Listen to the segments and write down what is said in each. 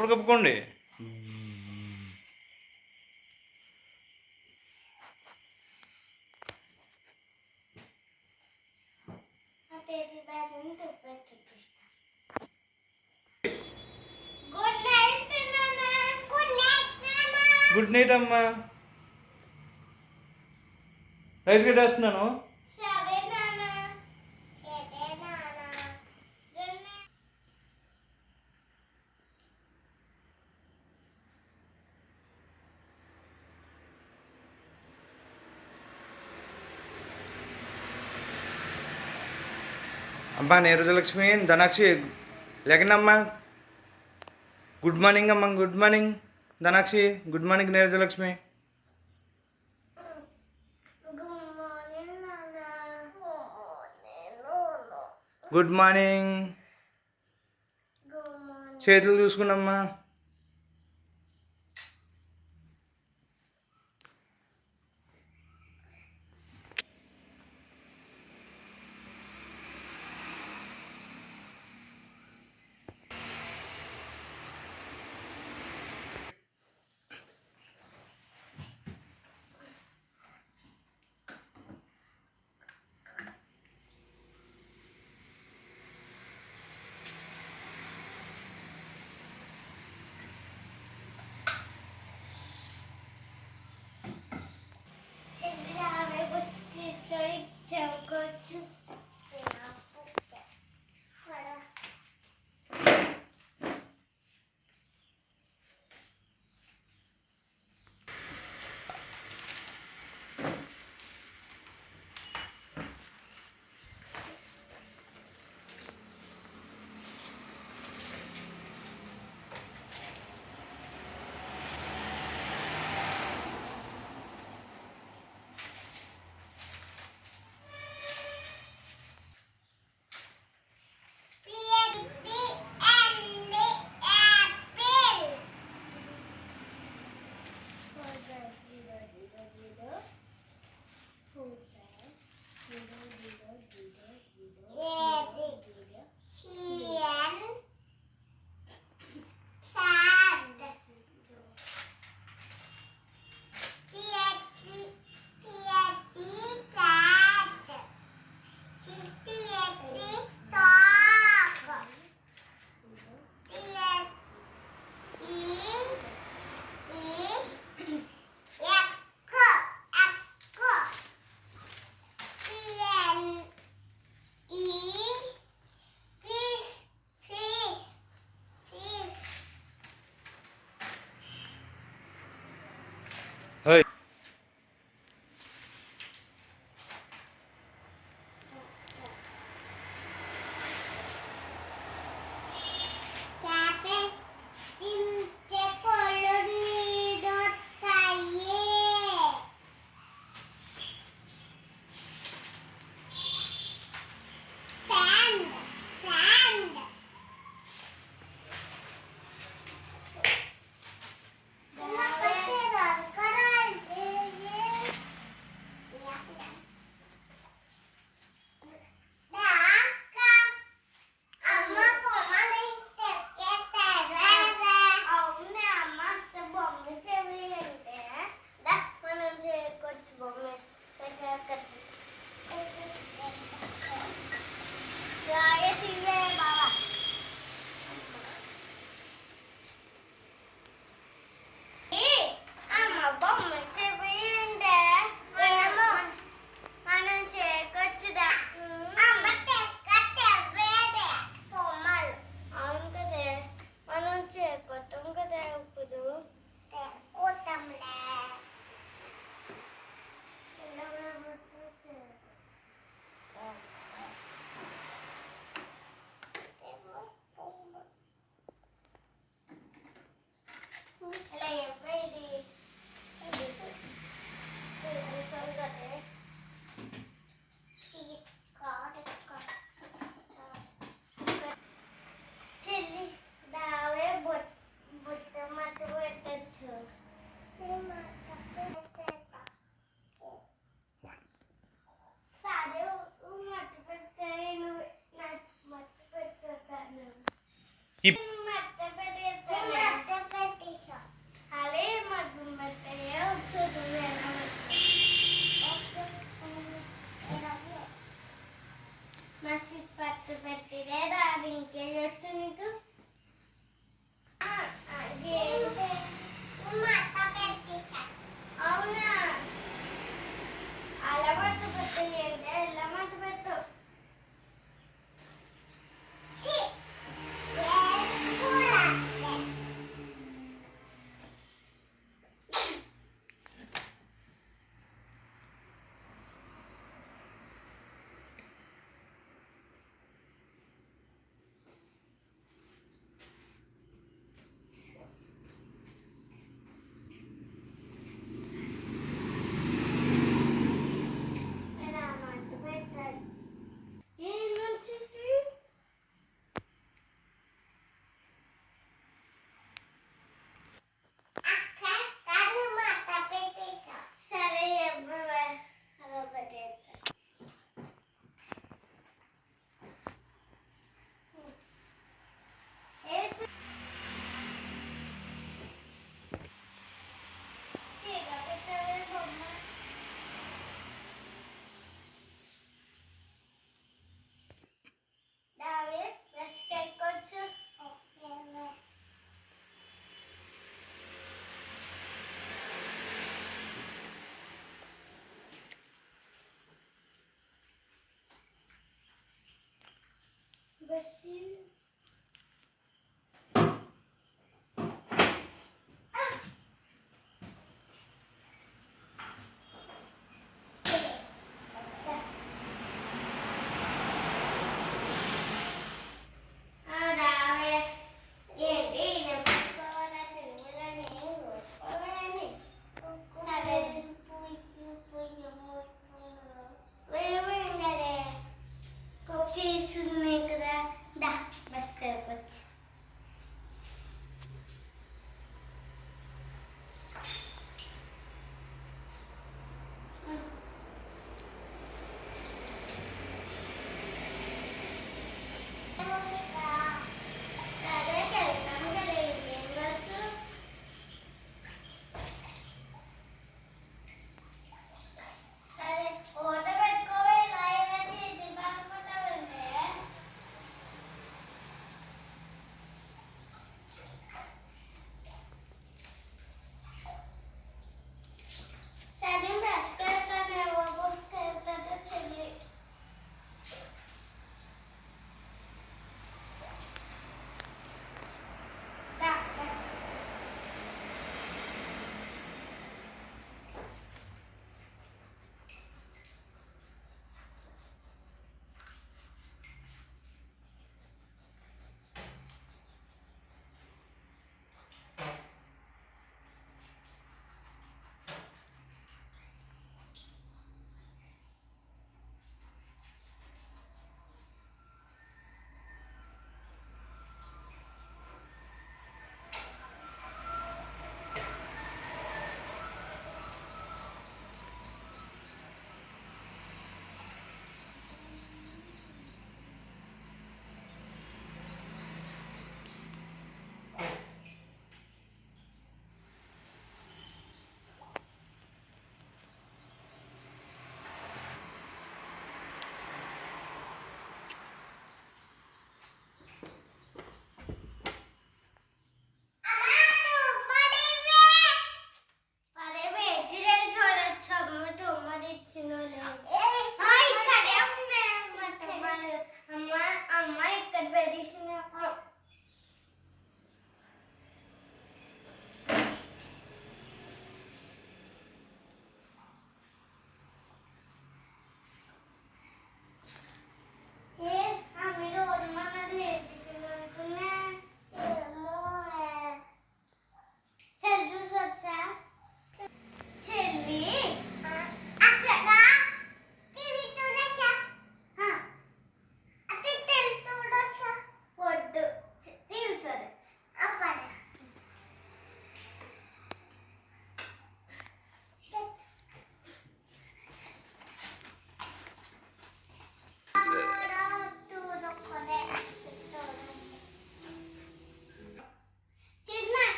దుప్పటి కప్పుకోండి. Good night అమ్మా. రైట్ కట్టేస్తున్నాను. అమ్మా నీరజలక్ష్మి, ధనాక్షి లేకండి అమ్మా. గుడ్ మార్నింగ్ అమ్మా. Good morning Dhanakshi. Good morning Neerajalakshmi. Good morning. చేతులు చూసుకున్నమ్మా.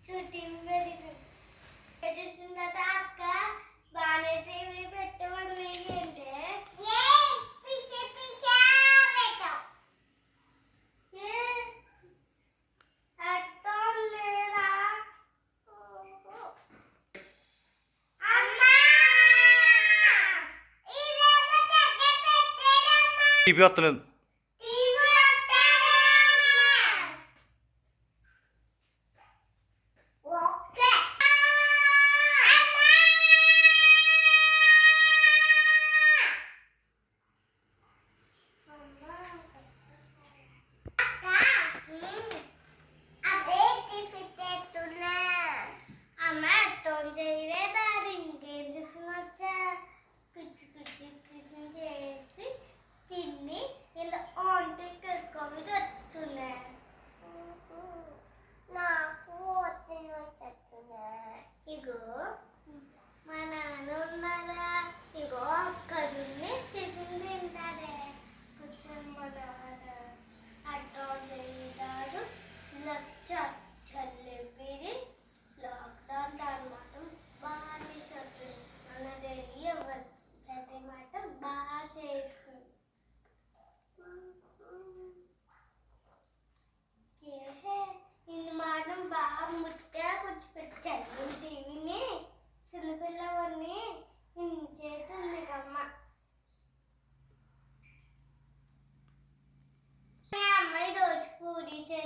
షూటింగ్ పెట్టేసిన తర్వాత అక్క బాగానే టీవీ పెట్టమని అంటే అర్థం లేదా టీపీ వస్తలేదు.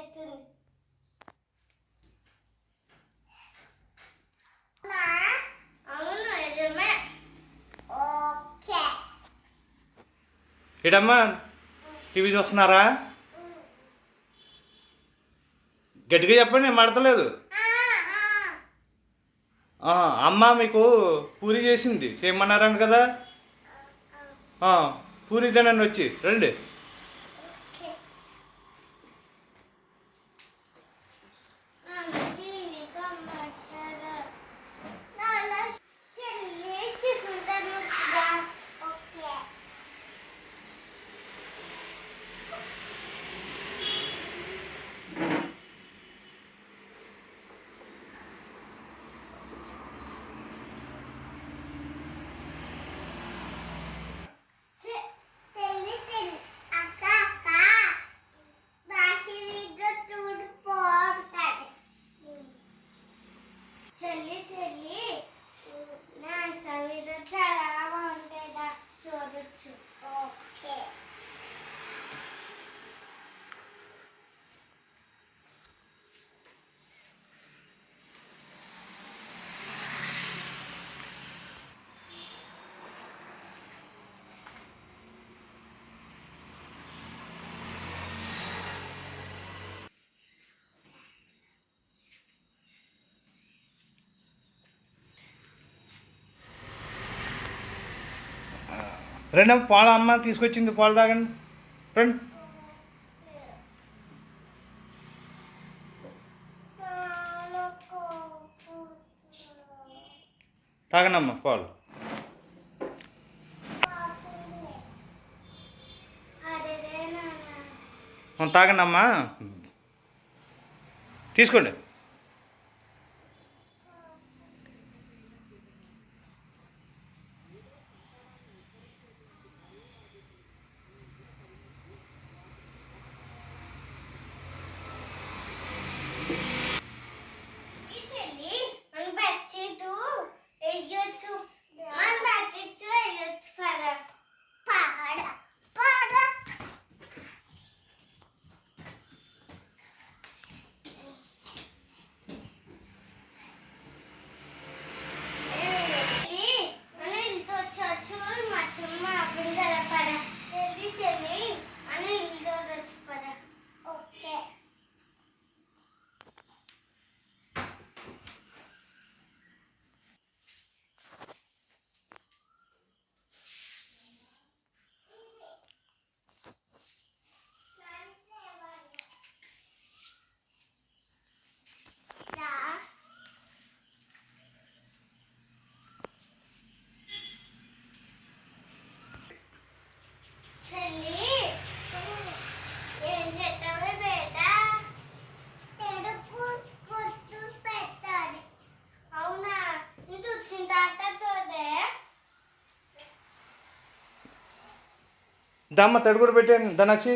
చేస్తుంది. అవును నిజమే. ఓకే. ఏటమ్మా టీవీ చూస్తున్నారా? గట్టిగా చెప్పండి, నేను మాడతలేదు. అమ్మ మీకు పూరి చేసింది, చేయమన్నారంట కదా. పూరి తినండి, వచ్చి రండి. చెల్లి చెల్లి నా సవిత చాలా బాగుంటాయిదా చూడొచ్చు. ఓకే. రండి పాలు, అమ్మ తీసుకొచ్చింది, పాలు తాగండి, రండి. తాగండి అమ్మ పాలు. తాగండి అమ్మా, తీసుకోండి. దమ్మ తడుగురు పెట్టాను ధనాక్షి.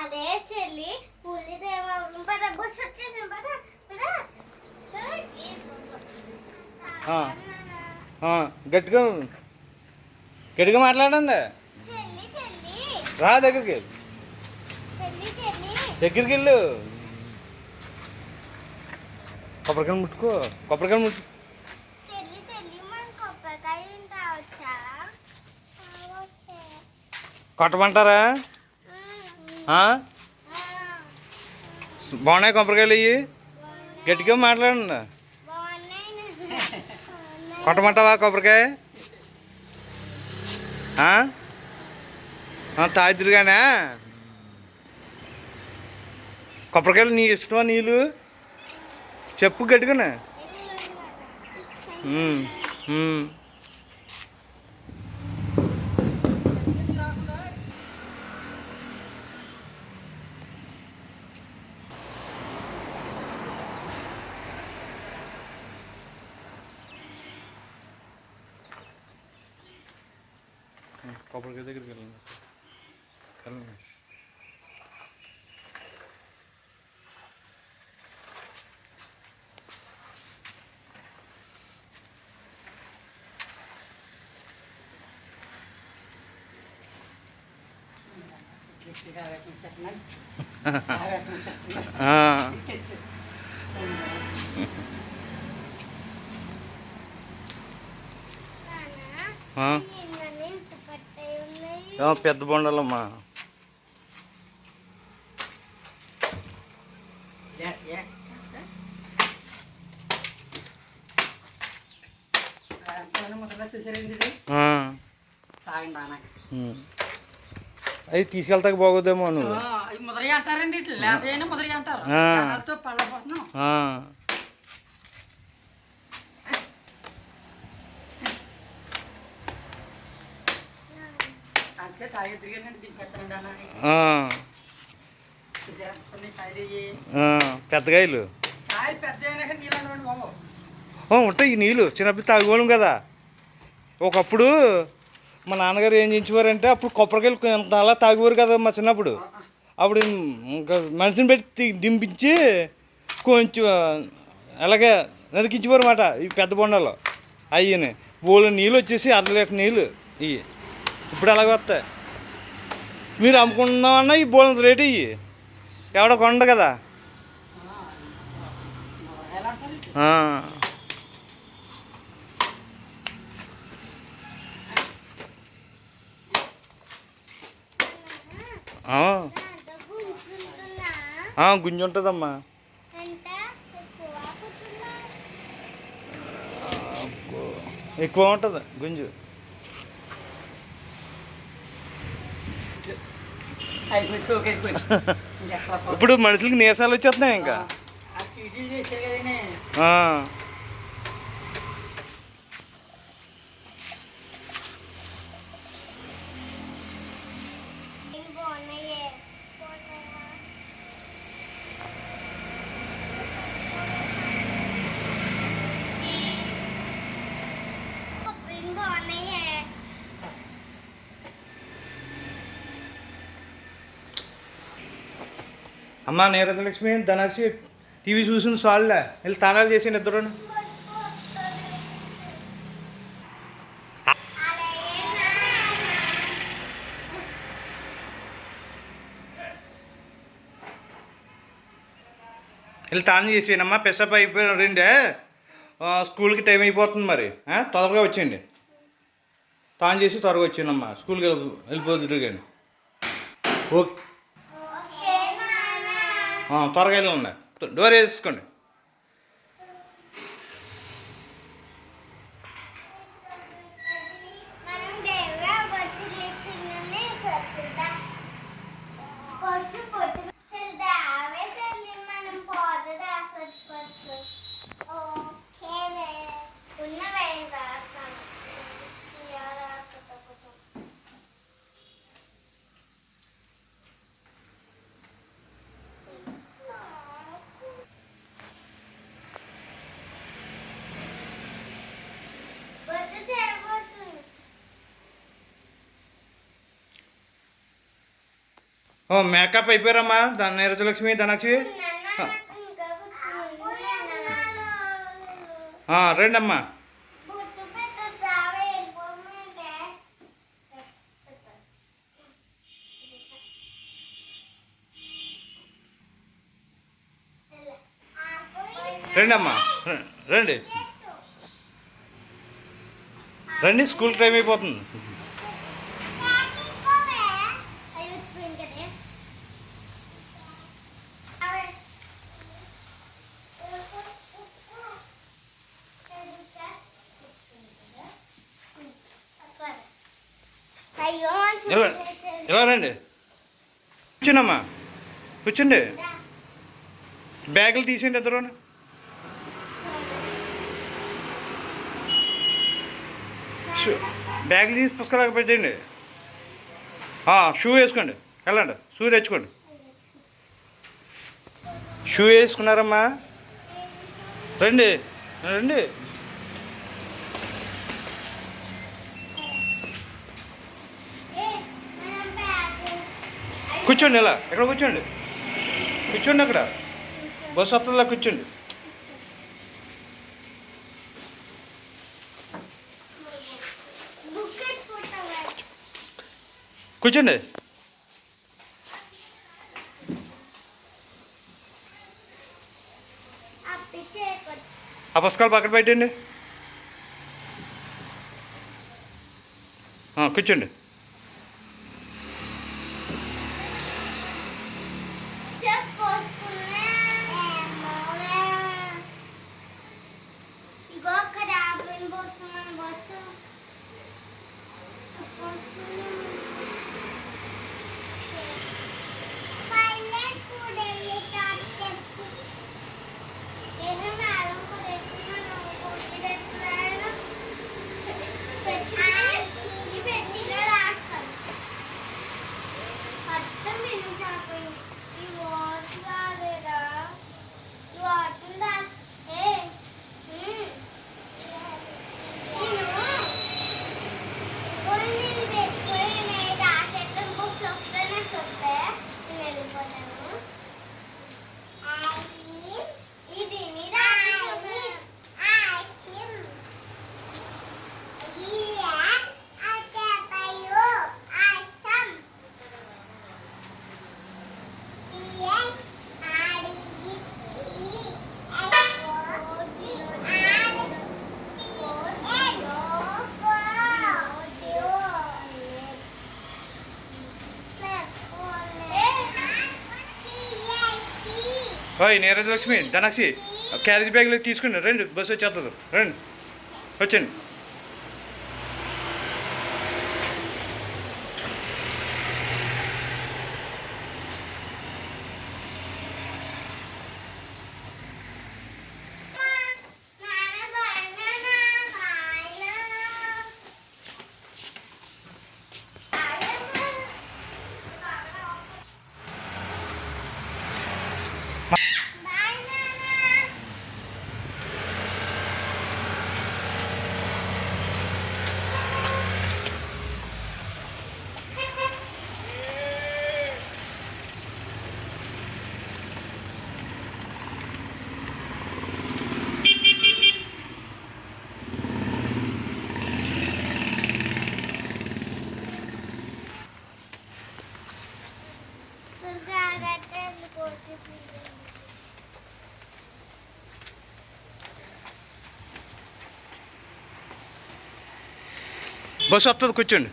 అదే చెల్లి పూజదేమో పద బుస్ వచ్చేసి పద పద గట్టిగా గట్టిగా మాట్లాడండి. చెల్లి చెల్లి రా దగ్గరికి వెళ్ళు, చెల్లి చెల్లి దగ్గరికి వెళ్ళు. కొబ్బరికాయలు ముట్టుకో, కొబ్బరికాయలు ముట్టు. చెల్లి చెల్లి మనం కొబ్బరికాయ తింటావచ్చా? కొట్టమంటారా? బాగున్నాయి కొబ్బరికాయలు ఇవి. గట్టిగా మాట్లాడండి. కొట్టమంటావా కొబ్బరికాయ? తాగిద్దురుగానే కొబ్బరికాయలు నీ ఇష్టమా? నీళ్ళు చెప్పు గట్టిగానే. కొబ్బరికాయ దగ్గరికి వెళ్ళండి. పెద్ద బొండాలమ్మా. అవి తీసుకెళ్తాక బాగోదేమో నువ్వు. ముదరి అంటారండి, ముదరి అంటారు. పెద్దగాయలు ఉంటాయి. ఈ నీళ్ళు చిన్నప్పుడు తాగుకోలేం కదా. ఒకప్పుడు మా నాన్నగారు ఏం చేయించేవారంటే, అప్పుడు కొబ్బరికాయలు ఎంత అలా తాగేవారు కదా మా చిన్నప్పుడు. అప్పుడు ఇంకా మనిషిని పెట్టి దింపించి కొంచెం అలాగే నరికించేవారు అన్నమాట ఈ పెద్ద బొండాలు. అయ్యని బోళ్ళు నీళ్ళు వచ్చేసి 1/2 లీటర్ నీళ్ళు ఇవి. ఇప్పుడు అలాగే వస్తాయి. మీరు అమ్ముకుందామన్నా ఈ బోళ్ళంత రేటు ఇవి ఎవడో కొండ కదా. గుంజు ఉంటుందమ్మా. ఎక్కువ ఉంటుంది గుంజు. ఇప్పుడు మనుషులకి నీరసాలు వచ్చేస్తున్నాయి ఇంకా. అమ్మ నీరజలక్ష్మి, ధనాక్షి టీవీ చూసింది చాలులే. వెళ్ళి తాళాలు చేసి ఇద్దరు వెళ్ళి తాళం చేసేయనమ్మా. పెసప్ అయిపోయిన రెండే. స్కూల్కి టైం అయిపోతుంది మరి. తొందరగా వచ్చేయండి. తాళం చేసి త్వరగా వచ్చేయండమ్మా. స్కూల్కి వెళ్ళిపోతుంది కానీ. ఓకే, త్వరగా వెళ్ళండి. డోర్ వేసుకోండి. ఓ మేకప్ అయిపోయారమ్మా నీరజలక్ష్మి ధనాక్షి ఇంకా రండి అమ్మా. బుట్టు పెట్టావే వెళ్ళిపోమంటే రండి అమ్మా రండి రండి, స్కూల్ టైం అయిపోతుంది. అయ్యో ఇలా ఇలా రండి, కూర్చోండమ్మా కూర్చోండి. బ్యాగులు తీసేయండి ఇద్దరు. బ్యాగులు తీసి పుస్తకాలకు పెట్టండి. షూ వేసుకోండి, వెళ్ళండి షూ తెచ్చుకోండి. షూ వేసుకున్నారమ్మా, రండి రండి. కూర్చోండి, ఇలా ఎక్కడ కూర్చోండి, కూర్చోండి అక్కడ బస్సు వస్తుందిలా కూర్చోండి. కూర్చోండి. ఆ పుస్తకాలు పక్కన పెట్టండి. కూర్చోండి. ఇగో అక్కడ ఆపిల్ బస్సు మన బస్సు ఓయ్ నీరజలక్ష్మి ధనాక్షి క్యారేజ్ బ్యాగ్లో తీసుకుని రండి, బస్సు వచ్చేస్తుంది, రండి వచ్చండి. బస్సు వస్తుంది, కూర్చోండి.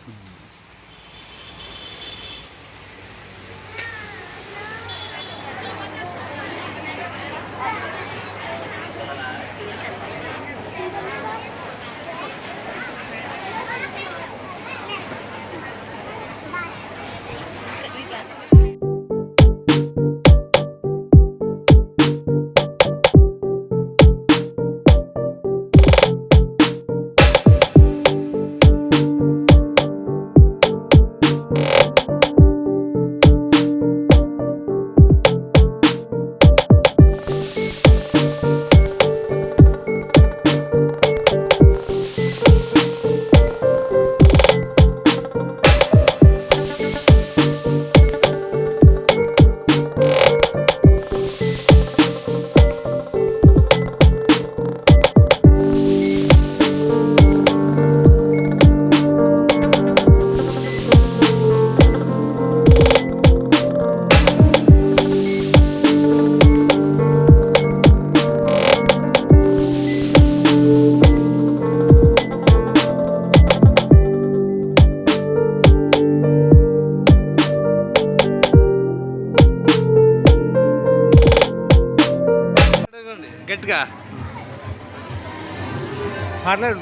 మాట్లాడు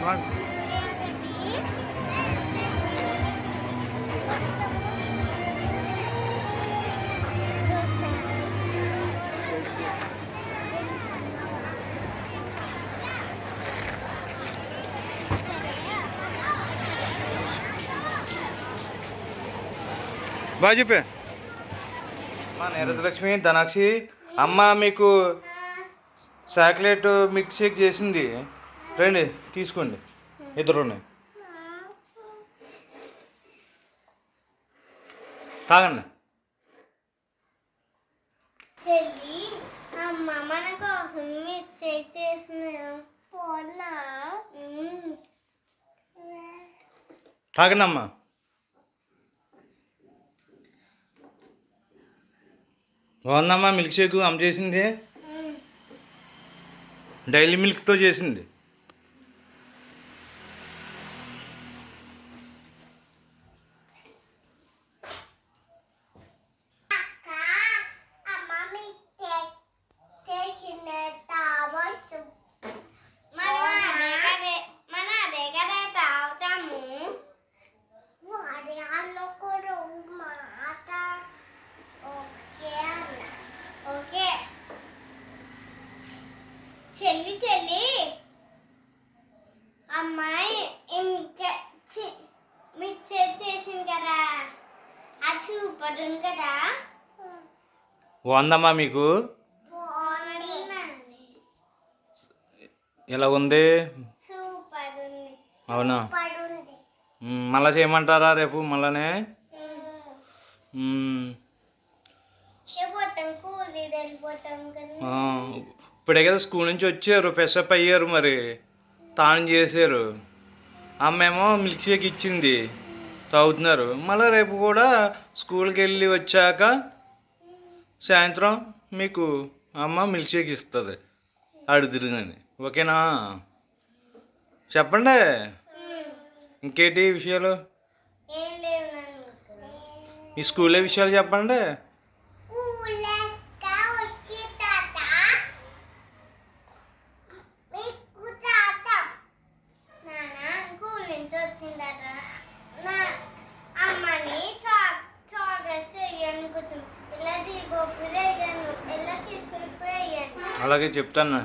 బాగా చెప్పే మా నీరజలక్ష్మి ధనాక్షి అమ్మ మీకు చాక్లెట్ మిల్క్ షేక్ చేసింది రండి తీసుకోండి ఇద్దరున్నాయి తాగండి చెల్లి అమ్మ మన కోసం మిస్టేక్ చేసిన పోనా తాగండి అమ్మా బాగుందమ్మా మిల్క్ షేక్ అమ్మ చేసింది డైలీ మిల్క్తో చేసింది అక్క అమ్మ మిస్టేక్ చేసిన తావచ్చు మన అదే కదా తాగుతాము వాడి అన్నకుడు మాట ఓకే అన్న ఓకే చెల్లి అమ్మాయి ఇంకా మిక్సర్ చేసింది కదా అది సూపర్ ఉంది కదా బాగుందమ్మా మీకు బాగుంది ఎలా ఉంది సూపర్ ఉంది అవునా సూపర్ ఉంది మళ్ళా చేయమంటారా రేపు మళ్ళానే వెళ్ళిపోతాం కూలి వెళ్ళిపోతాం కదా ఆ, ఇప్పుడే కదా స్కూల్ నుంచి వచ్చారు ఫ్రెషప్ అయ్యారు మరి తానం చేశారు అమ్మేమో మిల్క్ షేక్ ఇచ్చింది తాగుతున్నారు మళ్ళీ రేపు కూడా స్కూల్కి వెళ్ళి వచ్చాక సాయంత్రం మీకు అమ్మ మిల్క్ షేక్ ఇస్తుంది అడుగుతుందని ఓకేనా చెప్పండి ఇంకేంటి విషయాలు ఏం లేవు నన్ను ఈ స్కూల్లో విషయాలు చెప్పండి కూలెక్క వచ్చి తాత మీకు తాత నాన్న కూల్ నుంచి వచ్చిందట నా అమ్మని చాగస్ వేయను కూర్చుని ఇలా దిగొప్పు వేయను ఇలా తీసుకెళ్ళిపోయాను అలాగే చెప్తాను